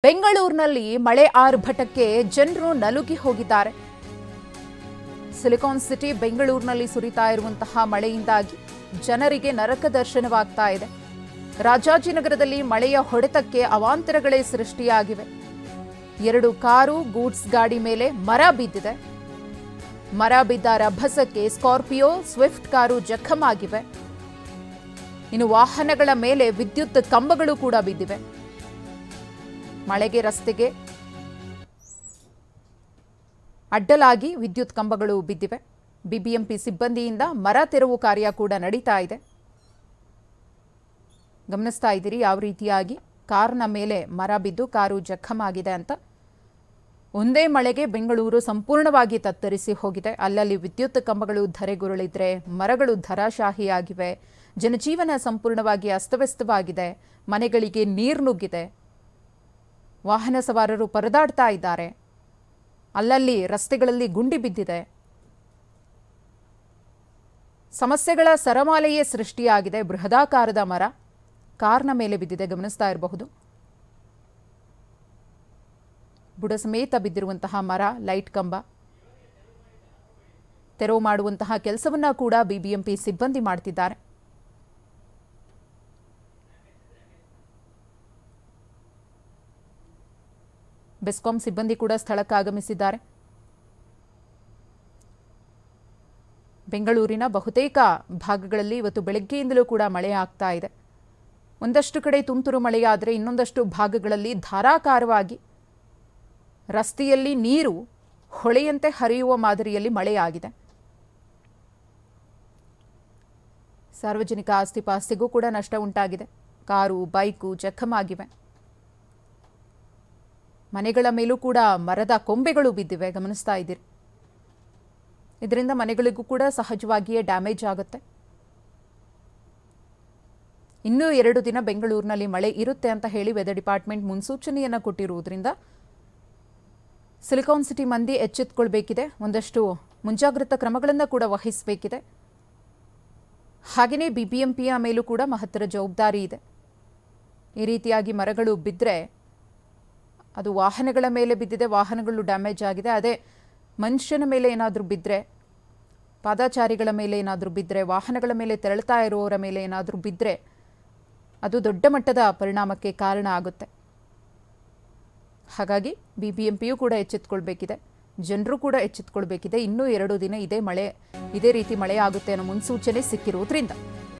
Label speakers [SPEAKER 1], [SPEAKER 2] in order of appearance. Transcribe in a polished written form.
[SPEAKER 1] ಬೆಂಗಳೂರಿನಲ್ಲಿ ಮಳೆ ಆರ್ಭಟಕ್ಕೆ ಜನರು ನಲುಗಿ ಹೋಗಿದ್ದಾರೆ. ಸಿಲಿಕಾನ್ ಸಿಟಿ ಬೆಂಗಳೂರಿನಲ್ಲಿ ಸುರಿತಾ ಇರುವಂತಹ ಮಳೆಯಿಂದಾಗಿ ಜನರಿಗೆ ನರಕ ದರ್ಶನವಾಗ್ತಾ ಇದೆ. ರಾಜಾಜಿನಗರದಲ್ಲಿ ಮಳೆಯ ಹೊಡೆತಕ್ಕೆ ಅವಾಂತರಗಳೇ ಸೃಷ್ಟಿಯಾಗಿವೆ. 2 ಕಾರು ಗೂಡ್ಸ್ ಗಾಡಿ ಮೇಲೆ ಮರ ಬಿದ್ದಿದೆ. ಮರ ಬಿದ್ದ ರಭಸಕ್ಕೆ ಸ್ಕಾರ್ಪಿಯೋ ಸ್ವಿಫ್ಟ್ ಕಾರು ಜಖಮಾಗಿವೆ. ಇನ್ನು ವಾಹನಗಳ ಮೇಲೆ ವಿದ್ಯುತ್ ಕಂಬಗಳು ಕೂಡ ಬಿದ್ದಿವೆ. ಮಳೆಗೆ ರಸ್ತೆಗೆ ಅಡ್ಡಲಾಗಿ ವಿದ್ಯುತ್ ಕಂಬಗಳು ಬಿದ್ದಿವೆ. ಬಿಬಿಎಂಪಿ ಸಿಬ್ಬಂದಿಯಿಂದ ಮರ ತೆರವು ಕಾರ್ಯ ಕೂಡ ನಡೀತಾ ಇದೆ. ಗಮನಿಸ್ತಾ ಇದ್ದೀರಿ ಯಾವ ರೀತಿಯಾಗಿ ಕಾರ್ನ ಮೇಲೆ ಮರ ಬಿದ್ದು ಕಾರು ಜಖಮಾಗಿದೆ ಅಂತ. ಒಂದೇ ಮಳೆಗೆ ಬೆಂಗಳೂರು ಸಂಪೂರ್ಣವಾಗಿ ತತ್ತರಿಸಿ ಹೋಗಿದೆ. ಅಲ್ಲಲ್ಲಿ ವಿದ್ಯುತ್ ಕಂಬಗಳು ಧರೆಗುರುಳಿದ್ರೆ, ಮರಗಳು ಧರಾಶಾಹಿಯಾಗಿವೆ. ಜನಜೀವನ ಸಂಪೂರ್ಣವಾಗಿ ಅಸ್ತವ್ಯಸ್ತವಾಗಿದೆ. ಮನೆಗಳಿಗೆ ನೀರು ನುಗ್ಗಿದೆ. ವಾಹನ ಸವಾರರು ಪರದಾಡ್ತಾ ಇದ್ದಾರೆ. ಅಲ್ಲಲ್ಲಿ ರಸ್ತೆಗಳಲ್ಲಿ ಗುಂಡಿ ಬಿದ್ದಿದೆ. ಸಮಸ್ಯೆಗಳ ಸರಮಾಲೆಯೇ ಸೃಷ್ಟಿಯಾಗಿದೆ. ಬೃಹದಾಕಾರದ ಮರ ಕಾರ್ನ ಮೇಲೆ ಬಿದ್ದಿದೆ, ಗಮನಿಸ್ತಾ ಇರಬಹುದು. ಬುಡ ಸಮೇತ ಬಿದ್ದಿರುವಂತಹ ಮರ, ಲೈಟ್ ಕಂಬ ತೆರವು ಮಾಡುವಂತಹ ಕೆಲಸವನ್ನ ಕೂಡ ಬಿಬಿಎಂಪಿ ಸಿಬ್ಬಂದಿ ಮಾಡ್ತಿದ್ದಾರೆ. ಬೆಸ್ಕಾಂ ಸಿಬ್ಬಂದಿ ಕೂಡ ಸ್ಥಳಕ್ಕೆ ಆಗಮಿಸಿದ್ದಾರೆ. ಬೆಂಗಳೂರಿನ ಬಹುತೇಕ ಭಾಗಗಳಲ್ಲಿ ಇವತ್ತು ಬೆಳಗ್ಗೆಯಿಂದಲೂ ಕೂಡ ಮಳೆ ಆಗ್ತಾ ಇದೆ. ಒಂದಷ್ಟು ಕಡೆ ತುಂತುರು ಮಳೆಯಾದರೆ ಇನ್ನೊಂದಷ್ಟು ಭಾಗಗಳಲ್ಲಿ ಧಾರಾಕಾರವಾಗಿ ರಸ್ತೆಯಲ್ಲಿ ನೀರು ಹೊಳೆಯಂತೆ ಹರಿಯುವ ಮಾದರಿಯಲ್ಲಿ ಮಳೆಯಾಗಿದೆ. ಸಾರ್ವಜನಿಕ ಆಸ್ತಿಪಾಸ್ತಿಗೂ ಕೂಡ ನಷ್ಟ ಉಂಟಾಗಿದೆ. ಕಾರು, ಬೈಕು ಜಖಮಾಗಿವೆ. ಮನೆಗಳ ಮೇಲೂ ಕೂಡ ಮರದ ಕೊಂಬೆಗಳು ಬಿದ್ದಿವೆ, ಗಮನಿಸ್ತಾ ಇದ್ದೀರಿ. ಇದರಿಂದ ಮನೆಗಳಿಗೂ ಕೂಡ ಸಹಜವಾಗಿಯೇ ಡ್ಯಾಮೇಜ್ ಆಗುತ್ತೆ. ಇನ್ನೂ 2 ದಿನ ಬೆಂಗಳೂರಿನಲ್ಲಿ ಮಳೆ ಇರುತ್ತೆ ಅಂತ ಹೇಳಿ ವೆದರ್ ಡಿಪಾರ್ಟ್ಮೆಂಟ್ ಮುನ್ಸೂಚನೆಯನ್ನು ಕೊಟ್ಟಿರುವುದರಿಂದ ಸಿಲಿಕಾನ್ ಸಿಟಿ ಮಂದಿ ಎಚ್ಚೆತ್ತುಕೊಳ್ಬೇಕಿದೆ. ಒಂದಷ್ಟು ಮುಂಜಾಗ್ರತಾ ಕ್ರಮಗಳನ್ನು ಕೂಡ ವಹಿಸಬೇಕಿದೆ. ಹಾಗೆಯೇ ಬಿಬಿಎಂಪಿಯ ಮೇಲೂ ಕೂಡ ಮಹತ್ತರ ಜವಾಬ್ದಾರಿ ಇದೆ. ಈ ರೀತಿಯಾಗಿ ಮರಗಳು ಬಿದ್ದರೆ ಅದು ವಾಹನಗಳ ಮೇಲೆ ಬಿದ್ದಿದೆ, ವಾಹನಗಳು ಡ್ಯಾಮೇಜ್ ಆಗಿದೆ. ಅದೇ ಮನುಷ್ಯನ ಮೇಲೆ ಏನಾದರೂ ಬಿದ್ದರೆ, ಪಾದಚಾರಿಗಳ ಮೇಲೆ ಏನಾದರೂ ಬಿದ್ದರೆ, ವಾಹನಗಳ ಮೇಲೆ ತೆರಳುತ್ತಾ ಇರುವವರ ಮೇಲೆ ಏನಾದರೂ ಬಿದ್ದರೆ ಅದು ದೊಡ್ಡ ಮಟ್ಟದ ಪರಿಣಾಮಕ್ಕೆ ಕಾರಣ ಆಗುತ್ತೆ. ಹಾಗಾಗಿ ಬಿಬಿಎಂಪಿಯೂ ಕೂಡ ಎಚ್ಚೆತ್ತುಕೊಳ್ಬೇಕಿದೆ, ಜನರು ಕೂಡ ಎಚ್ಚೆತ್ತುಕೊಳ್ಬೇಕಿದೆ. ಇನ್ನೂ 2 ದಿನ ಇದೇ ರೀತಿ ಮಳೆ ಆಗುತ್ತೆ ಅನ್ನೋ ಮುನ್ಸೂಚನೆ ಸಿಕ್ಕಿರುವುದರಿಂದ